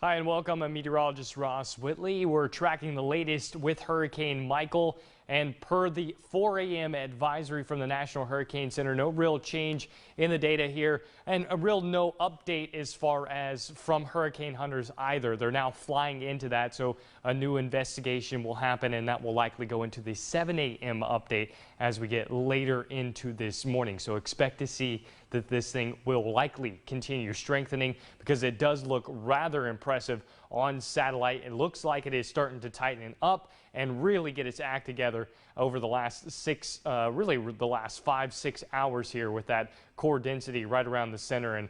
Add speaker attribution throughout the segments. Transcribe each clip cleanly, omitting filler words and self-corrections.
Speaker 1: Hi and welcome. I'm meteorologist Ross Whitley. We're tracking the latest with Hurricane Michael, and per the 4 a.m. advisory from the National Hurricane Center, no real change in the data here, and a real no update as far as from hurricane hunters either. They're now flying into that, so a new investigation will happen, and that will likely go into the 7 a.m. update as we get later into this morning. So expect to see that this thing will likely continue strengthening because it does look rather impressive on satellite. It looks like it is starting to tighten up and really get its act together over the last really the last 5-6 hours here, with that core density right around the center and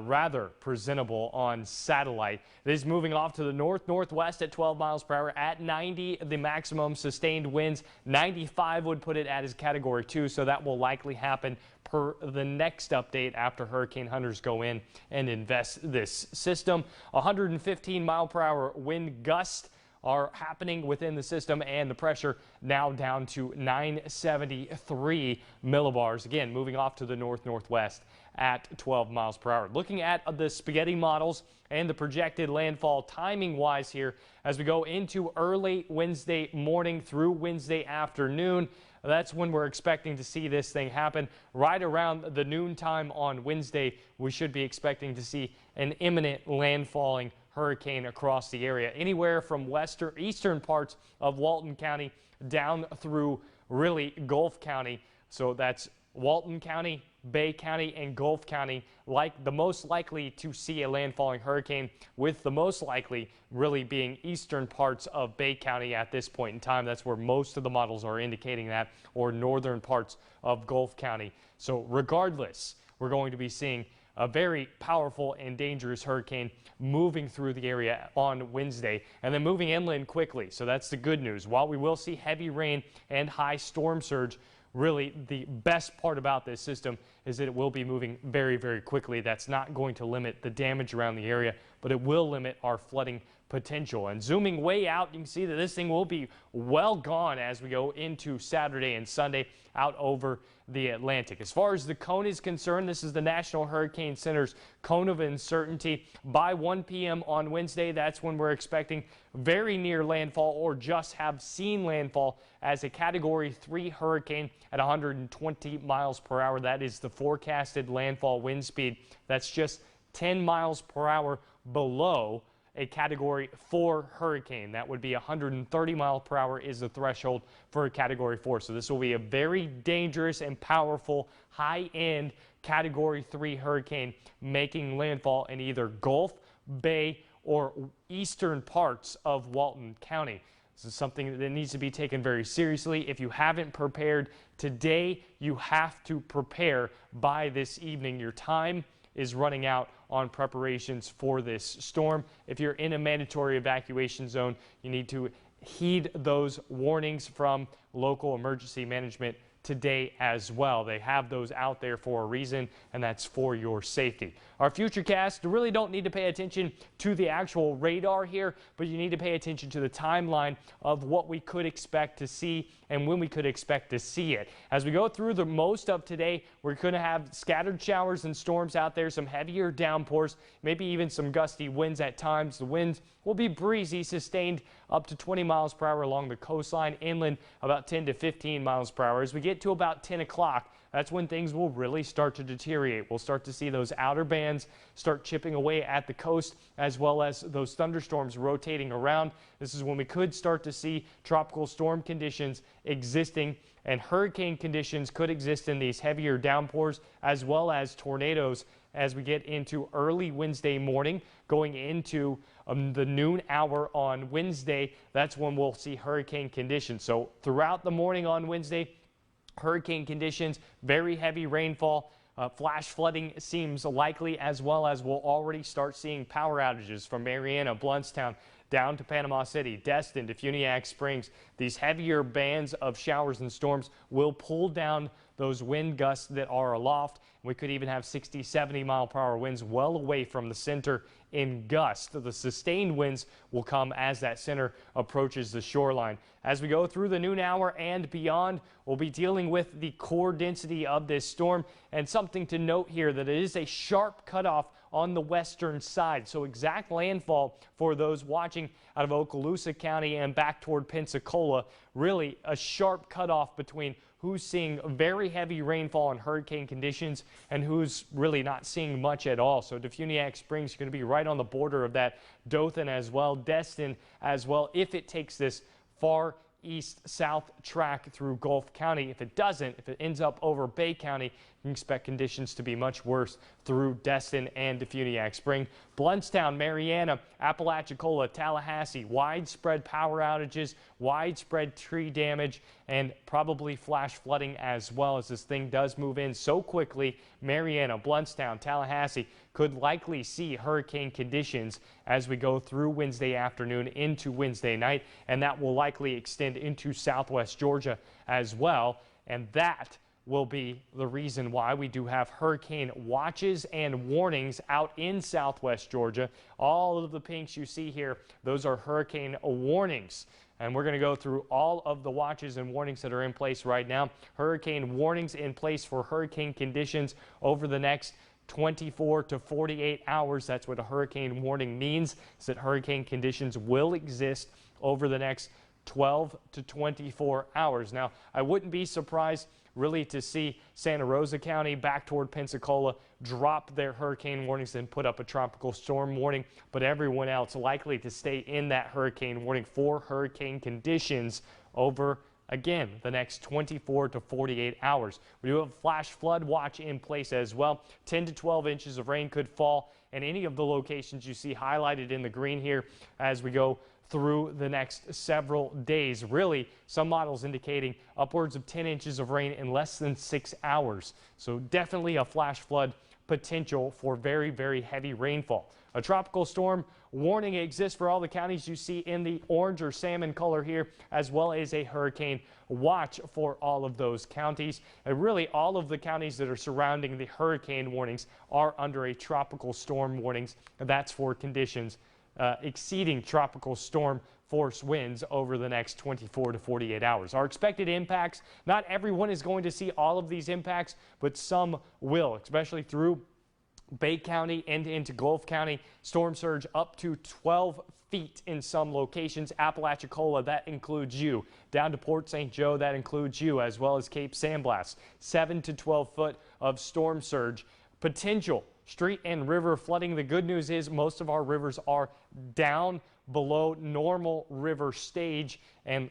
Speaker 1: rather presentable on satellite. It is moving off to the northwest at 12 miles per hour at 90, the maximum sustained winds. 95 would put it at as category 2, so that will likely happen per the next update after hurricane hunters go in and invest this system. 115 mile per hour wind gusts are happening within the system, and the pressure now down to 973 millibars. Again, moving off to the northwest at 12 miles per hour. Looking at the spaghetti models and the projected landfall timing wise here as we go into early Wednesday morning through Wednesday afternoon. That's when we're expecting to see this thing happen. Right around the noon time on Wednesday, we should be expecting to see an imminent landfalling hurricane across the area, anywhere from eastern parts of Walton County down through really Gulf County. So that's Walton County, Bay County, and Gulf County, like the most likely to see a landfalling hurricane, with the most likely really being eastern parts of Bay County at this point in time. That's where most of the models are indicating that, or northern parts of Gulf County. So regardless, we're going to be seeing a very powerful and dangerous hurricane moving through the area on Wednesday and then moving inland quickly. So that's the good news. While we will see heavy rain and high storm surge, really the best part about this system is that it will be moving very, very quickly. That's not going to limit the damage around the area, but it will limit our flooding potential. And zooming way out, you can see that this thing will be well gone as we go into Saturday and Sunday out over the Atlantic. As far as the cone is concerned, this is the National Hurricane Center's cone of uncertainty. By 1 p.m. on Wednesday, that's when we're expecting very near landfall or just have seen landfall as a Category 3 hurricane at 120 miles per hour. That is the forecasted landfall wind speed. That's just 10 miles per hour below a Category 4 hurricane. That would be 130 miles per hour is the threshold for a Category 4. So this will be a very dangerous and powerful high-end Category 3 hurricane making landfall in either Gulf, Bay, or eastern parts of Walton County. This is something that needs to be taken very seriously. If you haven't prepared today, you have to prepare by this evening. Your time is running out on preparations for this storm. If you're in a mandatory evacuation zone, you need to heed those warnings from local emergency management today as well. They have those out there for a reason, and that's for your safety. Our futurecast, you really don't need to pay attention to the actual radar here, but you need to pay attention to the timeline of what we could expect to see and when we could expect to see it. As we go through the most of today, we're going to have scattered showers and storms out there, some heavier downpours, maybe even some gusty winds at times. The winds will be breezy, sustained up to 20 miles per hour along the coastline, inland about 10 to 15 miles per hour. As we get to about 10 o'clock, that's when things will really start to deteriorate. We'll start to see those outer bands start chipping away at the coast, as well as those thunderstorms rotating around. This is when we could start to see tropical storm conditions existing, and hurricane conditions could exist in these heavier downpours, as well as tornadoes as we get into early Wednesday morning, going into the noon hour on Wednesday. That's when we'll see hurricane conditions. So throughout the morning on Wednesday, hurricane conditions, very heavy rainfall, flash flooding seems likely, as well as we'll already start seeing power outages from Marianna, Bluntstown, down to Panama City, Destin to Funiac Springs. These heavier bands of showers and storms will pull down those wind gusts that are aloft. We could even have 60, 70 mile per hour winds well away from the center in gusts. The sustained winds will come as that center approaches the shoreline. As we go through the noon hour and beyond, we'll be dealing with the core density of this storm. And something to note here, that it is a sharp cutoff on the western side. So exact landfall for those watching out of Okaloosa County and back toward Pensacola. Really a sharp cutoff between who's seeing very heavy rainfall and hurricane conditions and who's really not seeing much at all. So Defuniak Springs is going to be right on the border of that. Dothan as well, Destin as well, if it takes this far east-south track through Gulf County. If it doesn't, if it ends up over Bay County, you can expect conditions to be much worse through Destin and Defuniak Spring. Bluntstown, Marianna, Apalachicola, Tallahassee, widespread power outages, widespread tree damage, and probably flash flooding as well as this thing does move in so quickly. Marianna, Bluntstown, Tallahassee could likely see hurricane conditions as we go through Wednesday afternoon into Wednesday night, and that will likely extend into southwest Georgia as well. And that will be the reason why we do have hurricane watches and warnings out in southwest Georgia. All of the pinks you see here, those are hurricane warnings. And we're going to go through all of the watches and warnings that are in place right now. Hurricane warnings in place for hurricane conditions over the next 24 to 48 hours. That's what a hurricane warning means, is that hurricane conditions will exist over the next 12 to 24 hours. Now, I wouldn't be surprised really to see Santa Rosa County back toward Pensacola drop their hurricane warnings and put up a tropical storm warning, but everyone else likely to stay in that hurricane warning for hurricane conditions over, again, the next 24 to 48 hours. We do have a flash flood watch in place as well. 10 to 12 inches of rain could fall in any of the locations you see highlighted in the green here as we go through the next several days. Really, some models indicating upwards of 10 inches of rain in less than 6 hours. So definitely a flash flood potential for very, very heavy rainfall. A tropical storm warning exists for all the counties you see in the orange or salmon color here, as well as a hurricane watch for all of those counties. And really, all of the counties that are surrounding the hurricane warnings are under a tropical storm warnings. That's for conditions exceeding tropical storm force winds over the next 24 to 48 hours. Our expected impacts, not everyone is going to see all of these impacts, but some will, especially through Bay County and into Gulf County. Storm surge up to 12 feet in some locations. Apalachicola, that includes you. Down to Port St. Joe, that includes you, as well as Cape San Blas. 7 to 12 foot of storm surge potential. Street and river flooding. The good news is most of our rivers are down below normal river stage, and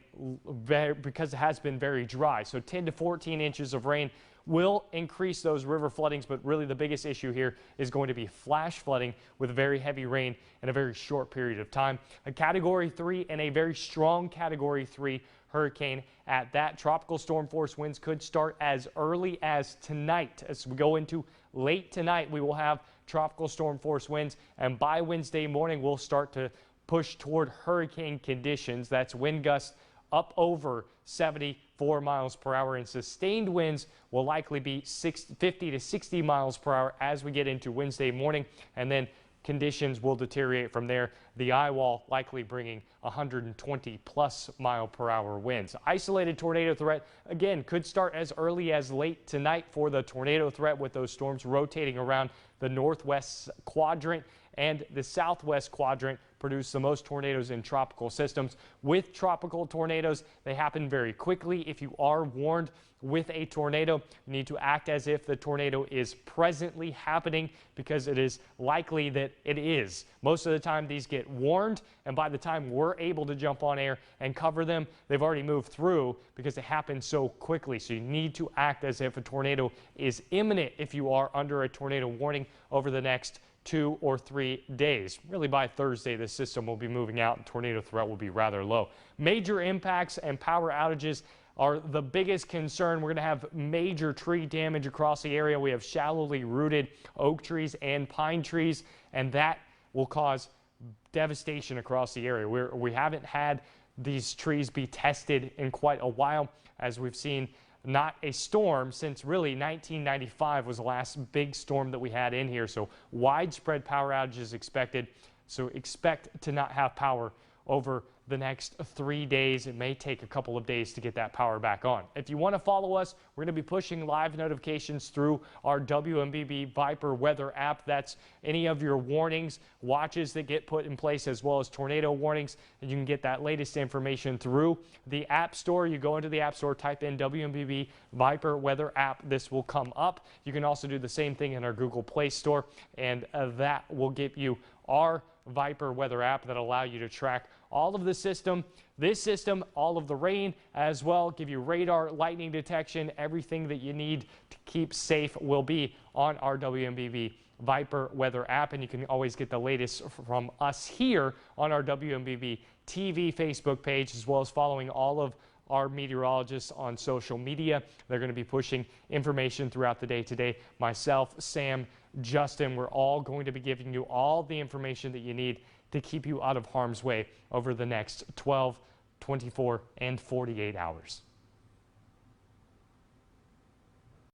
Speaker 1: because it has been very dry. So 10 to 14 inches of rain will increase those river floodings, but really the biggest issue here is going to be flash flooding with very heavy rain in a very short period of time. A Category 3 and a very strong Category 3 hurricane at that. Tropical storm force winds could start as early as tonight. As we go into late tonight, we will have tropical storm force winds, and by Wednesday morning, we'll start to push toward hurricane conditions. That's wind gusts up over 74 miles per hour, and sustained winds will likely be 50 to 60 miles per hour as we get into Wednesday morning, and then conditions will deteriorate from there. The eye wall likely bringing 120 plus mile per hour winds. Isolated tornado threat, again, could start as early as late tonight for the tornado threat, with those storms rotating around the northwest quadrant and the southwest quadrant produce the most tornadoes in tropical systems. With tropical tornadoes, they happen very quickly. If you are warned with a tornado, you need to act as if the tornado is presently happening, because it is likely that it is. Most of the time these get warned, and by the time we're able to jump on air and cover them, they've already moved through because they happen so quickly. So you need to act as if a tornado is imminent if you are under a tornado warning over the next 2 or 3 days. Really, by Thursday, the system will be moving out and tornado threat will be rather low. Major impacts and power outages are the biggest concern. We're going to have major tree damage across the area. We have shallowly rooted oak trees and pine trees, and that will cause devastation across the area. We haven't had these trees be tested in quite a while, as we've seen not a storm since really 1995 was the last big storm that we had in here. So widespread power outages expected. So expect to not have power over the next 3 days. It may take a couple of days to get that power back on. If you want to follow us, we're going to be pushing live notifications through our WMBB Viper weather app. That's any of your warnings, watches that get put in place, as well as tornado warnings. And you can get that latest information through the App Store. You go into the App Store, type in WMBB Viper weather app. This will come up. You can also do the same thing in our Google Play Store, and that will give you our Viper weather app that allow you to track all of the system, this system, all of the rain as well, give you radar, lightning detection, everything that you need to keep safe will be on our WMBB Viper weather app. And you can always get the latest from us here on our WMBB TV Facebook page, as well as following all of our meteorologists on social media. They're going to be pushing information throughout the day today. Myself, Sam, Justin, we're all going to be giving you all the information that you need to keep you out of harm's way over the next 12, 24, and 48 hours.